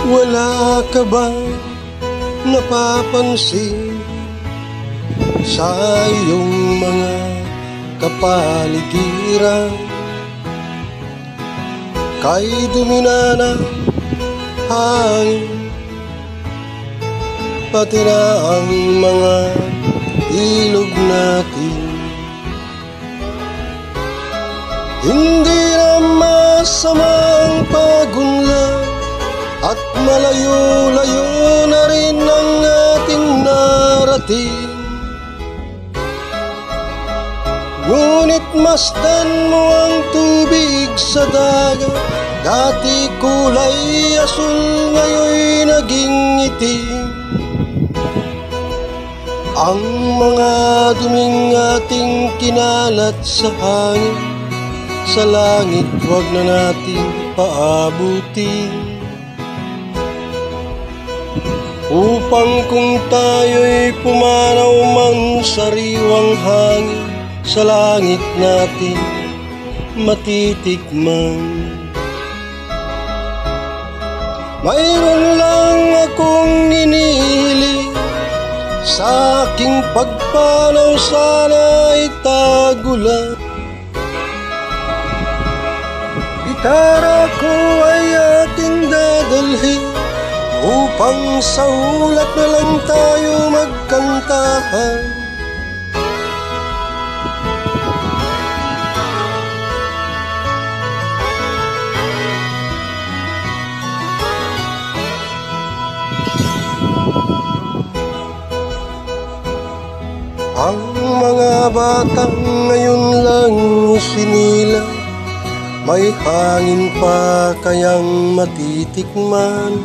Wala ka ba napapansin sa iyong mga kapaligiran? Kay dumi na ng hangin, pati na ang mga ilog natin. Hindi na masama ang pagunlad, at malayo-layo na rin ang ating narating. Ngunit masdan mo ang tubig sa dagat, dati kulay asul, ngayon'y naging itim. Ang mga duming ating kinalat sa hangin, sa langit wag na nating paabutin. Upang kung tayo'y pumanaw mang sariwang hangin, sa langit natin matitikman. Mayroon lang akong inihiling, sa aking pagpanaw sana'y tagulan. Gitara ko ay aking dadalhin, upang sa ulap na lang tayo magkantahan. Ang mga batang ngayon lang sinila, may hangin pa kayang matitikman?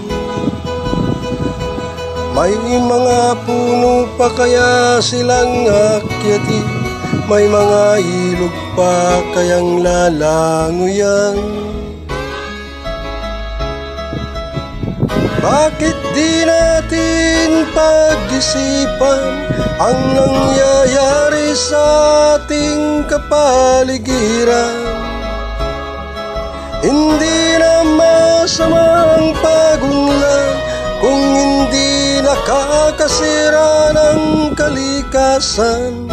May mga puno pa kaya silang akyatin? May mga ilog pa kayang lalangoyan? Bakit di natin pag-isipan ang nangyayari sa ating kapaligiran? Hindi na masama ang pagunlad kung hindi nakakasira ng kalikasan.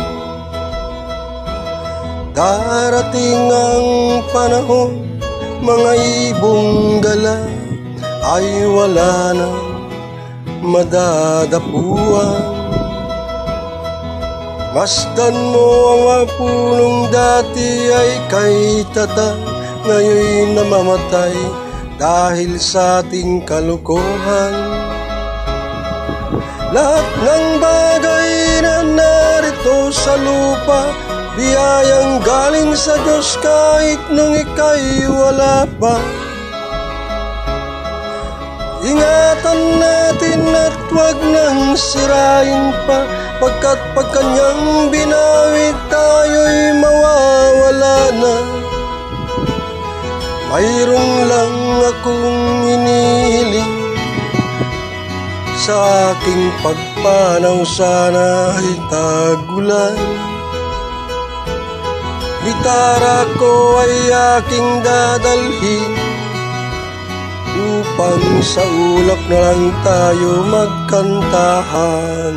Darating ang panahon, mga ibong gala ay wala na madadapuan. Masdan mo ang mga punong dati ay kay tata, ngayon'y namamatay dahil sa ating kalukuhan. Lahat ng bagay na narito sa lupa, biyayang galing sa Diyos kahit nung ika'y wala pa. Ingatan natin at huwag nang sirain pa, pagkat pag kanyang binawi tayo'y mawawala na. Mayroon lang akong inihiling, sa aking pagpanaw sana'y tagulan. Gitara ko ay aking dadalhin, upang sa ulap na lang tayo magkantahan.